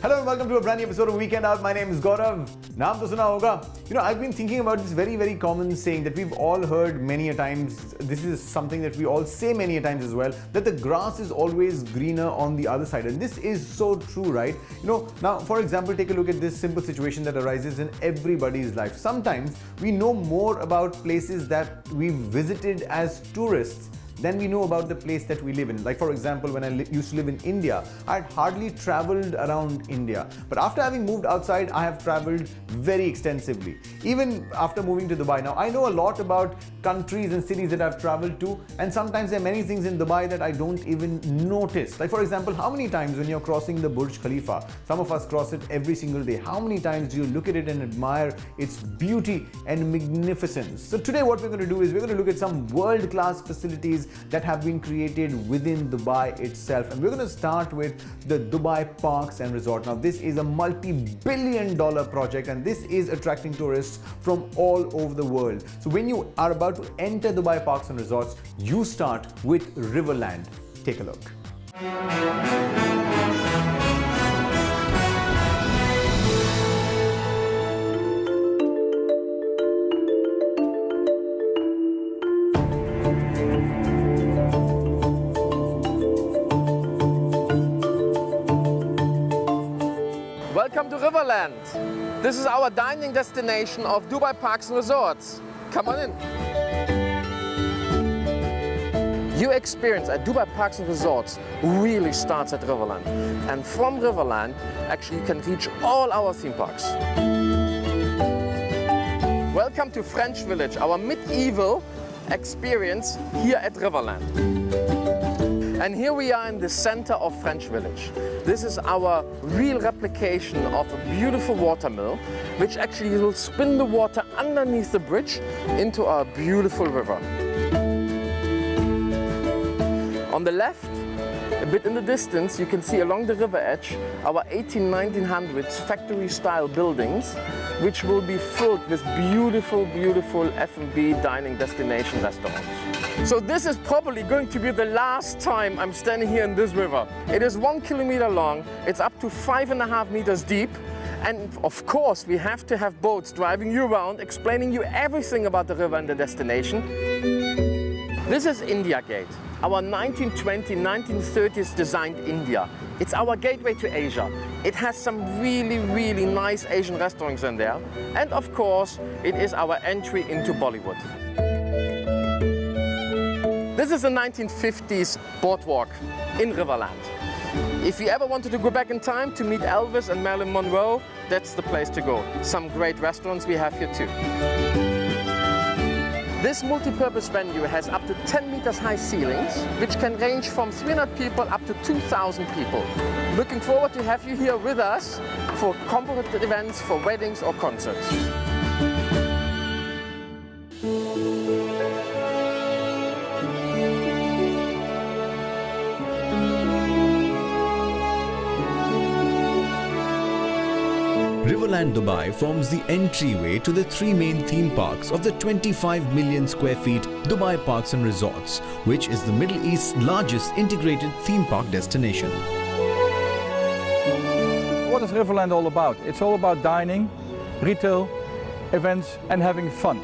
Hello and welcome to a brand new episode of Weekend Out. My name is Gaurav. Naam to suna hoga. I've been thinking about this very common saying that we've all heard many a times. This is something that we all say many a times as well, that the grass is always greener on the other side. And this is so true, right? Now, for example, take a look at this simple situation that arises in everybody's life. Sometimes we know more about places that we've visited as tourists than we know about the place that we live in. Like for example, when I used to live in India, I had hardly traveled around India. But after having moved outside, I have traveled very extensively. Even after moving to Dubai. Now, I know a lot about countries and cities that I've traveled to, and sometimes there are many things in Dubai that I don't even notice. Like for example, how many times when you're crossing the Burj Khalifa, some of us cross it every single day, how many times do you look at it and admire its beauty and magnificence? So today what we're going to do is we're going to look at some world-class facilities that have been created within Dubai itself, and we're going to start with the Dubai Parks and Resort. Now this is a multi-billion-dollar project, and this is attracting tourists from all over the world. So when you are about to enter Dubai Parks and Resorts, you start with Riverland. Take a look. Welcome to Riverland. This is our dining destination of Dubai Parks and Resorts. Come on in. Your experience at Dubai Parks and Resorts really starts at Riverland. And from Riverland, actually you can reach all our theme parks. Welcome to French Village, our medieval experience here at Riverland. And here we are in the center of French Village. This is our real replication of a beautiful water mill, which actually will spin the water underneath the bridge into our beautiful river. On the left, a bit in the distance, you can see along the river edge our 1900s factory-style buildings, which will be filled with beautiful F&B dining destination restaurants. So this is probably going to be the last time I'm standing here in this river. It is 1 kilometer long, it's up to 5.5 meters deep, and of course we have to have boats driving you around, explaining you everything about the river and the destination. This is India Gate, our 1920s, 1930s designed India. It's our gateway to Asia. It has some really nice Asian restaurants in there, and of course it is our entry into Bollywood. This is the 1950s boardwalk in Riverland. If you ever wanted to go back in time to meet Elvis and Marilyn Monroe, that's the place to go. Some great restaurants we have here too. This multi-purpose venue has up to 10 meters high ceilings, which can range from 300 people up to 2,000 people. Looking forward to have you here with us for corporate events, for weddings or concerts. Riverland Dubai forms the entryway to the three main theme parks of the 25 million square feet Dubai Parks and Resorts, which is the Middle East's largest integrated theme park destination. What is Riverland all about? It's all about dining, retail, events and having fun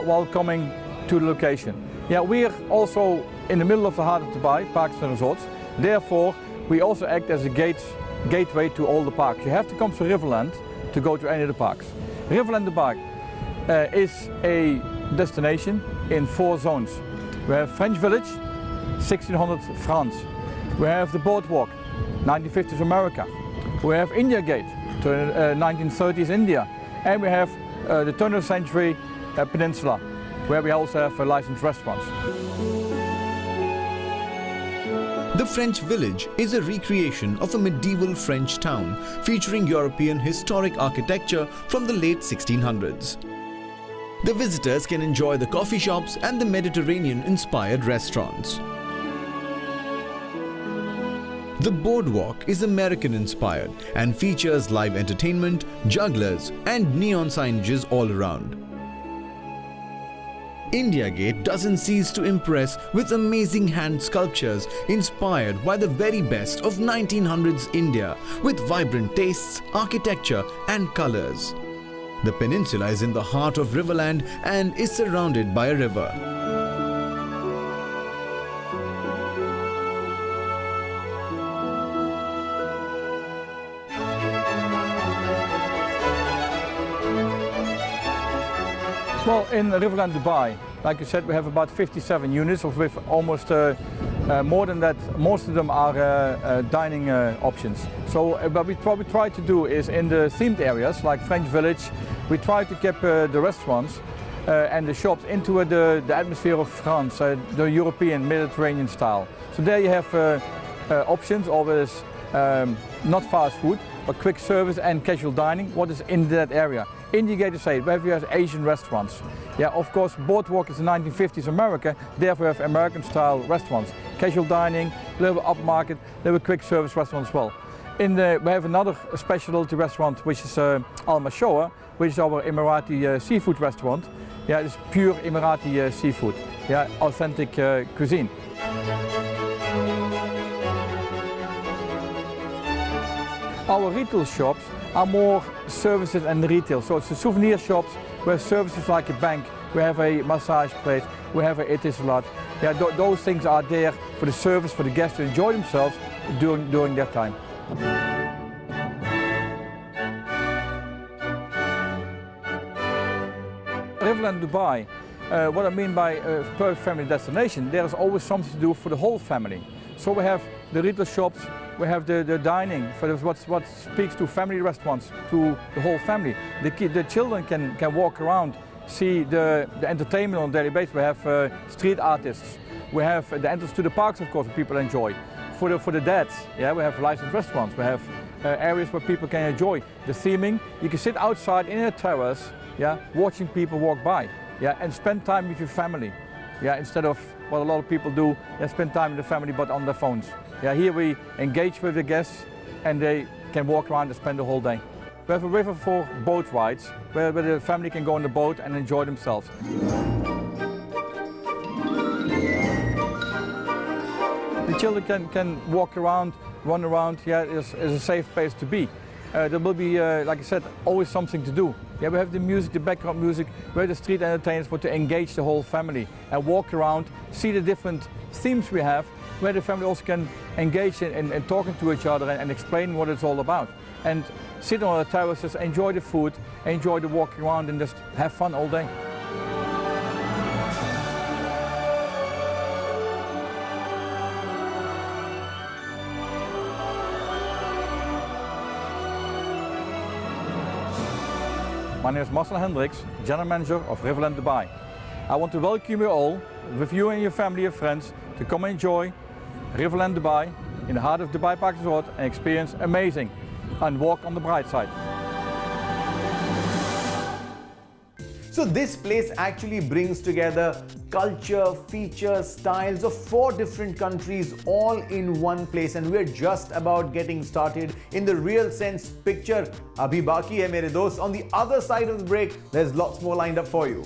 while coming to the location. We're also in the middle of the heart of Dubai, Parks and Resorts. Therefore, we also act as a gateway to all the parks. You have to come to Riverland to go to any of the parks. Riverland Dubai is a destination in 4 zones. We have French Village, 1600 France. We have the boardwalk, 1950s America. We have India Gate, 1930s India. And we have the turn of the century peninsula, where we also have licensed restaurants. The French Village is a recreation of a medieval French town featuring European historic architecture from the late 1600s. The visitors can enjoy the coffee shops and the Mediterranean-inspired restaurants. The boardwalk is American-inspired and features live entertainment, jugglers and neon signages all around. India Gate doesn't cease to impress with amazing hand sculptures inspired by the very best of 1900s India with vibrant tastes, architecture and colours. The peninsula is in the heart of Riverland and is surrounded by a river. Well, in Riverland Dubai, like you said, we have about 57 units, of which almost more than that, most of them are dining options. So what we try to do is in the themed areas, like French Village, we try to keep the restaurants and the shops into the atmosphere of France, the European Mediterranean style. So there you have options, always not fast food, but quick service and casual dining, what is in that area. India Gate is said, where we have Asian restaurants. Yeah, of course, Boardwalk is the 1950s America, therefore we have American style restaurants. Casual dining, a little bit upmarket, a little bit quick service restaurant as well. We have another specialty restaurant, which is Al Mashoa, which is our Emirati seafood restaurant. Yeah, it's pure Emirati seafood, yeah, authentic cuisine. Our retail shops are more services and retail. So it's the souvenir shops where services like a bank, we have a massage place, we have a etisalat. Yeah, those things are there for the service, for the guests to enjoy themselves during their time. Riverland Dubai, what I mean by a perfect family destination, there is always something to do for the whole family. So we have the retail shops, we have the dining for what speaks to family restaurants, to the whole family. The children can walk around, see the entertainment on a daily basis. We have street artists. We have the entrance to the parks, of course, people enjoy. For the dads, yeah, we have licensed restaurants. We have areas where people can enjoy the theming. You can sit outside in a terrace, yeah, watching people walk by, yeah, and spend time with your family. Yeah, instead of what a lot of people do, they spend time with the family but on their phones. Yeah, here we engage with the guests and they can walk around and spend the whole day. We have a river for boat rides where the family can go on the boat and enjoy themselves. The children can walk around, run around. Yeah, it's a safe place to be. There will be, like I said, always something to do. Yeah, we have the music, the background music, where the street entertainers want to engage the whole family and walk around, see the different themes we have, where the family also can engage in talking to each other and explaining what it's all about. And sit on the terraces, enjoy the food, enjoy the walking around and just have fun all day. My name is Marcel Hendricks, General Manager of Riverland Dubai. I want to welcome you all, with you and your family and friends, to come and enjoy Riverland Dubai in the heart of Dubai Park Resort and experience amazing and walk on the bright side. So this place actually brings together culture, features, styles of 4 different countries all in one place, and we're just about getting started in the real sense picture. Abhi baki hai mere dost. On the other side of the break, there's lots more lined up for you.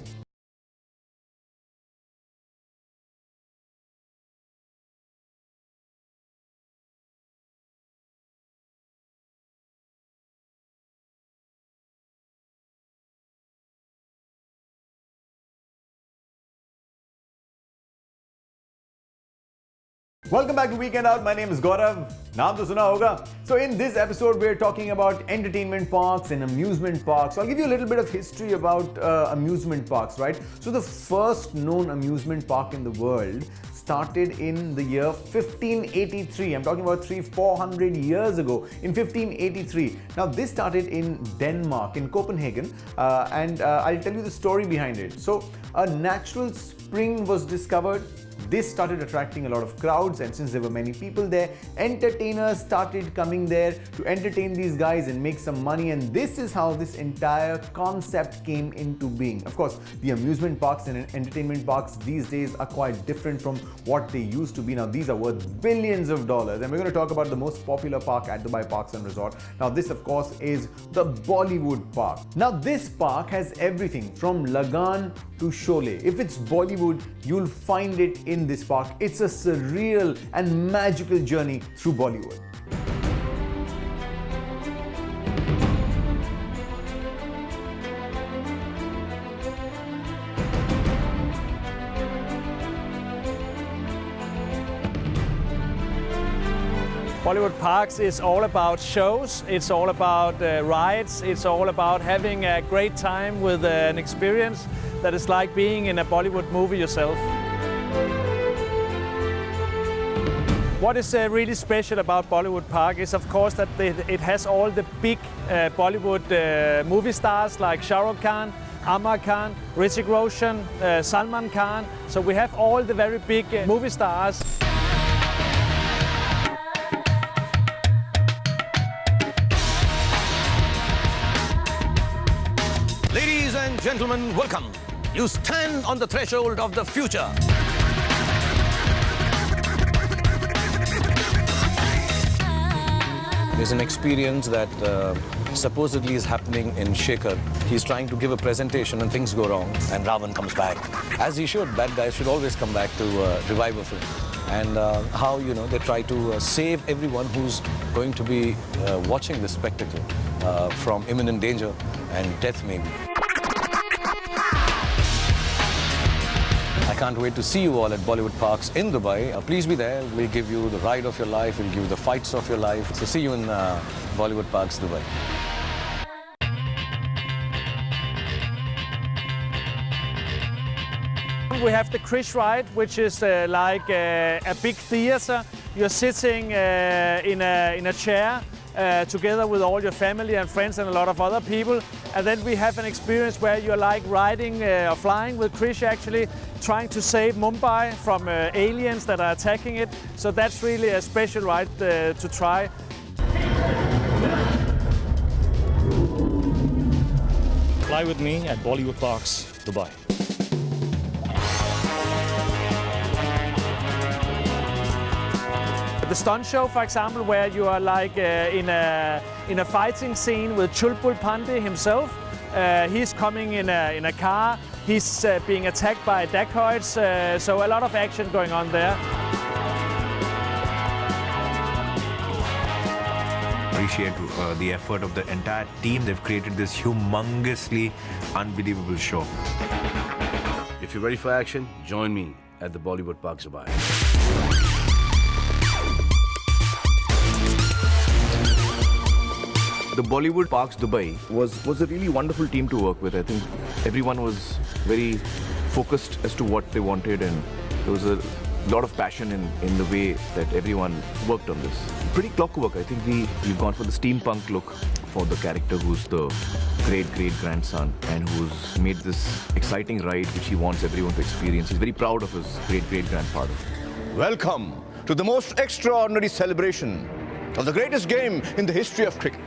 Welcome back to Weekend Out. My name is Gaurav. Naam to suna hoga. So in this episode, we're talking about entertainment parks and amusement parks. So I'll give you a little bit of history about amusement parks, right? So the first known amusement park in the world started in the year 1583. I'm talking about 400 years ago, in 1583. Now this started in Denmark, in Copenhagen, and I'll tell you the story behind it. So a natural spring was discovered. This started attracting a lot of crowds, and since there were many people there, entertainers started coming there to entertain these guys and make some money, and this is how this entire concept came into being. Of course, the amusement parks and entertainment parks these days are quite different from what they used to be. Now these are worth billions of dollars, and we're going to talk about the most popular park at Dubai Parks and Resort. Now this of course is the Bollywood Park. Now this park has everything from Lagan to Sholay. If it's Bollywood, you'll find it in this park. It's a surreal and magical journey through Bollywood. Bollywood Parks is all about shows, it's all about rides, it's all about having a great time with an experience that is like being in a Bollywood movie yourself. What is really special about Bollywood Park is of course that it has all the big Bollywood movie stars like Shah Rukh Khan, Amar Khan, Hrithik Roshan, Salman Khan. So we have all the very big movie stars. Ladies and gentlemen, welcome. You stand on the threshold of the future. There's an experience that supposedly is happening in Shekhar. He's trying to give a presentation and things go wrong and Ravan comes back. As he should, bad guys should always come back to revive a film. And how, they try to save everyone who's going to be watching this spectacle from imminent danger and death maybe. I can't wait to see you all at Bollywood Parks in Dubai. Please be there. We'll give you the ride of your life. We'll give you the fights of your life. So see you in Bollywood Parks, Dubai. We have the Krish ride, which is like a big theater. You're sitting in a chair together with all your family and friends and a lot of other people. And then we have an experience where you're like riding or flying with Krish actually, trying to save Mumbai from aliens that are attacking it. So that's really a special ride to try. Fly with me at Bollywood Parks, Dubai. The stunt show, for example, where you are like in a fighting scene with Chulbul Pandey himself. He's coming in a car. He's being attacked by dacoits. So a lot of action going on there. Appreciate the effort of the entire team. They've created this humongously unbelievable show. If you're ready for action, join me at the Bollywood Park Dubai. The Bollywood Parks Dubai was a really wonderful team to work with. I think everyone was very focused as to what they wanted, and there was a lot of passion in the way that everyone worked on this. Pretty clockwork. I think we've gone for the steampunk look for the character who's the great-great-grandson and who's made this exciting ride which he wants everyone to experience. He's very proud of his great-great-grandfather. Welcome to the most extraordinary celebration of the greatest game in the history of cricket.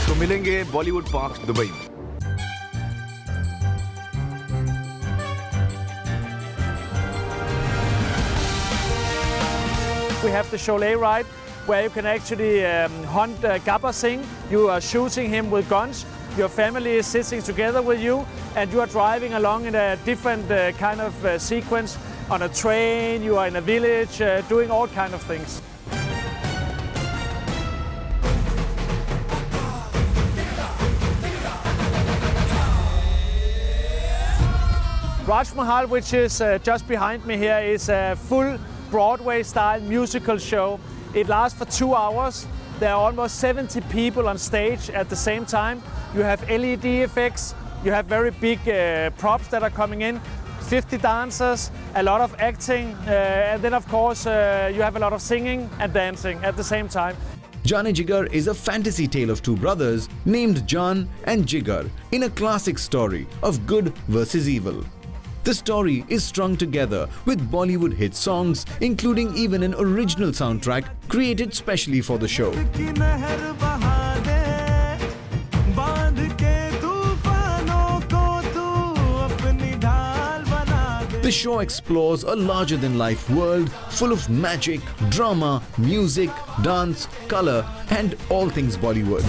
तो मिलेंगे Bollywood parks Dubai में. We have the Sholay ride, where you can actually hunt Gabbar Singh. You are shooting him with guns. Your family is sitting together with you, and you are driving along in a different kind of sequence. On a train, you are in a village, doing all kind of things. Raj Mahal, which is just behind me here, is a full Broadway-style musical show. It lasts for 2 hours. There are almost 70 people on stage at the same time. You have LED effects, you have very big props that are coming in, 50 dancers, a lot of acting, and then of course you have a lot of singing and dancing at the same time. Jaan Jigar is a fantasy tale of two brothers named Jaan and Jigar in a classic story of good versus evil. The story is strung together with Bollywood hit songs, including even an original soundtrack created specially for the show. The show explores a larger-than-life world full of magic, drama, music, dance, color, and all things Bollywood.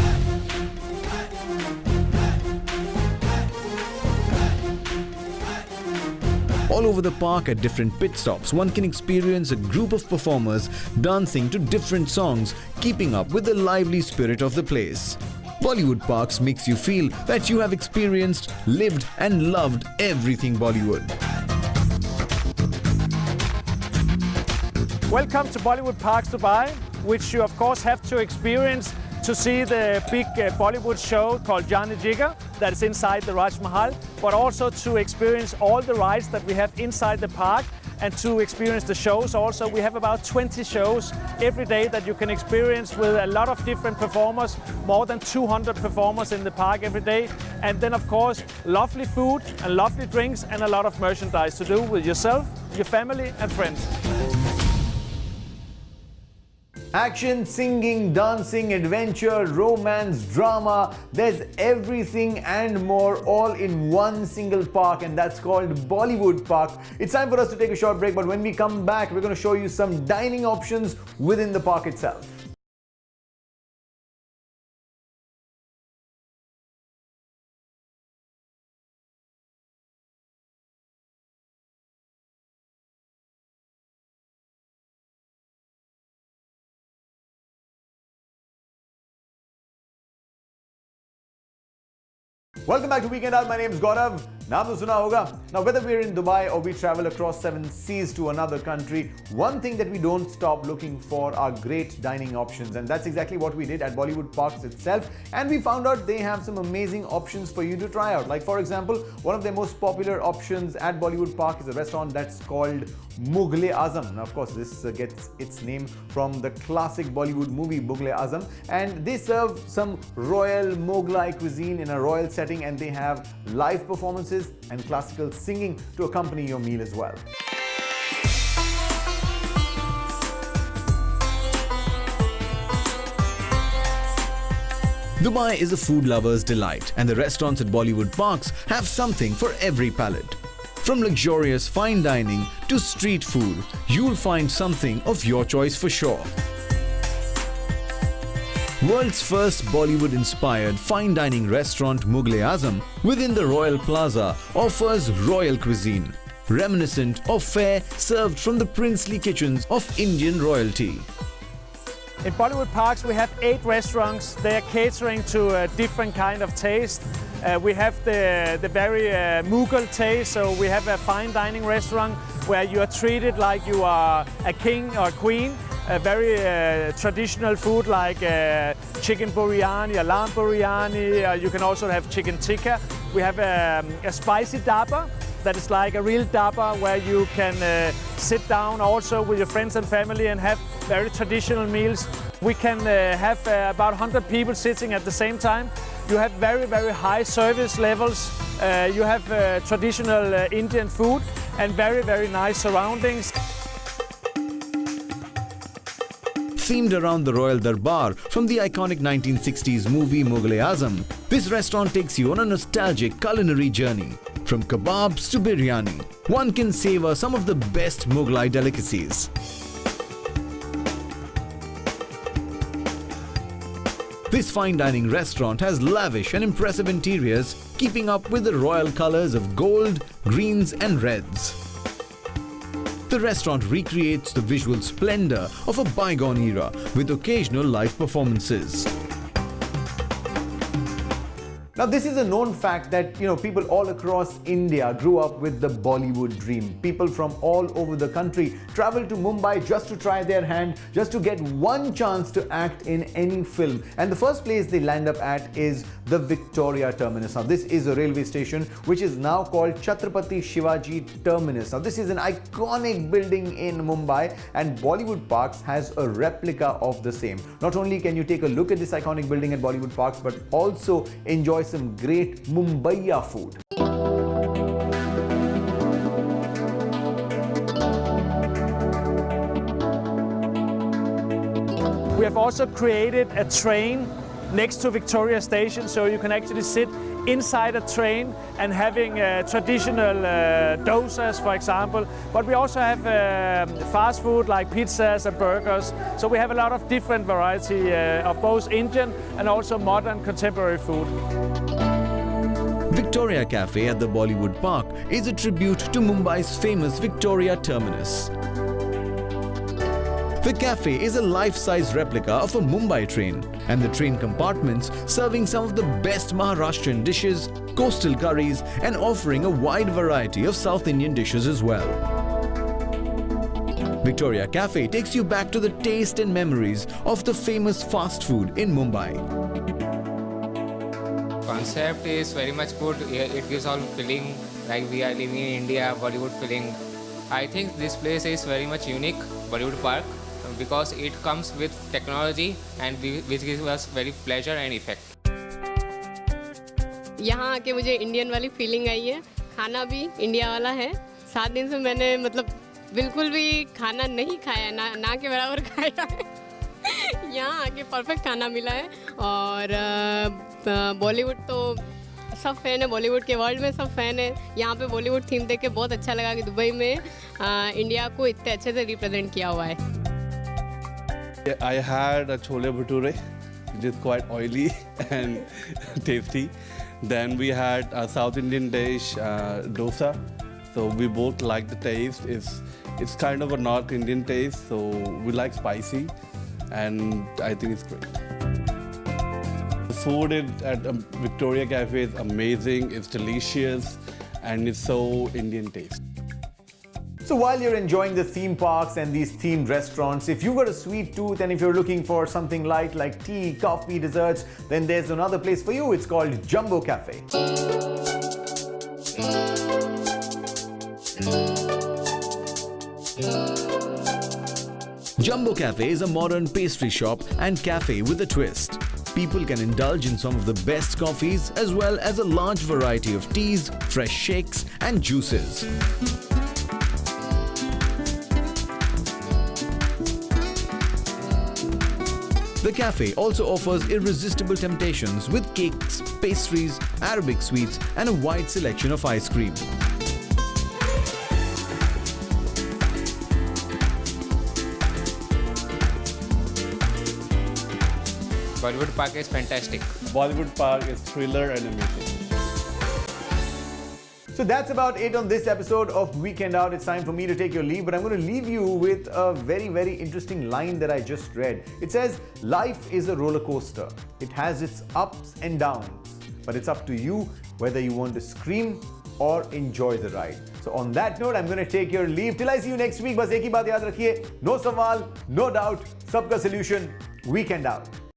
All over the park at different pit stops, one can experience a group of performers dancing to different songs, keeping up with the lively spirit of the place. Bollywood Parks makes you feel that you have experienced, lived and loved everything Bollywood. Welcome to Bollywood Parks Dubai, which you of course have to experience to see the big Bollywood show called Johnny Jigger that is inside the Raj Mahal, but also to experience all the rides that we have inside the park and to experience the shows also. We have about 20 shows every day that you can experience with a lot of different performers, more than 200 performers in the park every day. And then of course, lovely food and lovely drinks and a lot of merchandise to do with yourself, your family and friends. Action, singing, dancing, adventure, romance, drama, there's everything and more all in one single park, and that's called Bollywood Park. It's time for us to take a short break, but when we come back, we're going to show you some dining options within the park itself. Welcome back to Weekend Out. My name is Gaurav. Naam to suna hoga. Now, whether we're in Dubai or we travel across 7 seas to another country, one thing that we don't stop looking for are great dining options. And that's exactly what we did at Bollywood Parks itself. And we found out they have some amazing options for you to try out. Like, for example, one of their most popular options at Bollywood Park is a restaurant that's called Mughal-e-Azam. Now, of course, this gets its name from the classic Bollywood movie Mughal-e-Azam. And they serve some royal Mughlai cuisine in a royal setting, and they have live performances and classical singing to accompany your meal as well. Dubai is a food lover's delight, and the restaurants at Bollywood Parks have something for every palate. From luxurious fine dining to street food, you'll find something of your choice for sure. World's first Bollywood-inspired fine dining restaurant Mughal-e-Azam within the Royal Plaza offers royal cuisine, reminiscent of fare served from the princely kitchens of Indian royalty. In Bollywood Parks, we have 8 restaurants. They are catering to a different kind of taste. We have the very Mughal taste, so we have a fine dining restaurant where you are treated like you are a king or queen. A very traditional food like chicken biryani, a lamb biryani. You can also have chicken tikka. We have a spicy dhaba that is like a real dhaba where you can sit down also with your friends and family and have very traditional meals. We can have about 100 people sitting at the same time. You have very, very high service levels. You have traditional Indian food and very, very nice surroundings. Themed around the Royal Darbar from the iconic 1960s movie Mughal-e-Azam, this restaurant takes you on a nostalgic culinary journey. From kebabs to biryani, one can savor some of the best Mughlai delicacies. This fine dining restaurant has lavish and impressive interiors, keeping up with the royal colors of gold, greens and reds. The restaurant recreates the visual splendor of a bygone era with occasional live performances. Now, this is a known fact that, people all across India grew up with the Bollywood dream. People from all over the country travel to Mumbai just to try their hand, just to get one chance to act in any film. And the first place they land up at is the Victoria Terminus. Now, this is a railway station which is now called Chhatrapati Shivaji Terminus. Now, this is an iconic building in Mumbai, and Bollywood Parks has a replica of the same. Not only can you take a look at this iconic building at Bollywood Parks, but also enjoy some great Mumbaiya food. We have also created a train next to Victoria Station, so you can actually sit inside a train and having traditional dosas, for example. But we also have fast food like pizzas and burgers. So we have a lot of different variety of both Indian and also modern contemporary food. Victoria Cafe at the Bollywood Park is a tribute to Mumbai's famous Victoria Terminus. The cafe is a life-size replica of a Mumbai train, and the train compartments serving some of the best Maharashtrian dishes, coastal curries, and offering a wide variety of South Indian dishes as well. Victoria Cafe takes you back to the taste and memories of the famous fast food in Mumbai. Concept is very much good. It gives all feeling like we are living in India, Bollywood feeling. I think this place is very much unique, Bollywood Park, because it comes with technology and which gives us very pleasure and effect. यहाँ आके मुझे Indian वाली feeling आई है, खाना भी India वाला है। 7 दिन से मैंने मतलब बिल्कुल भी खाना नहीं खाया, ना के बराबर खाया है। यहाँ आके परफेक्ट खाना मिला है और बॉलीवुड तो सब फैन है, बॉलीवुड के वर्ल्ड में सब फैन है। यहाँ पे बॉलीवुड थीम देख के बहुत अच्छा लगा कि दुबई में इंडिया को इतने अच्छे से रिप्रेजेंट किया हुआ है। I had a chole bhature, which is quite oily and tasty. Then we had a South Indian dish, dosa. So we both like the taste. It's kind of a North Indian taste, so we like spicy, and I think it's great. The food at Victoria Cafe is amazing. It's delicious, and it's so Indian taste. So while you're enjoying the theme parks and these themed restaurants, if you've got a sweet tooth and if you're looking for something light like tea, coffee, desserts, then there's another place for you. It's called Jumbo Cafe. Jumbo Cafe is a modern pastry shop and cafe with a twist. People can indulge in some of the best coffees as well as a large variety of teas, fresh shakes and juices. The cafe also offers irresistible temptations with cakes, pastries, Arabic sweets and a wide selection of ice cream. Bollywood Park is fantastic. Bollywood Park is thriller and amazing. So that's about it on this episode of Weekend Out. It's time for me to take your leave, but I'm going to leave you with a very, very interesting line that I just read. It says, life is a roller coaster. It has its ups and downs, but it's up to you whether you want to scream or enjoy the ride. So on that note, I'm going to take your leave. Till I see you next week, bas ek hi baat yaad rakhiye, no sawal, no doubt, sabka solution, Weekend Out.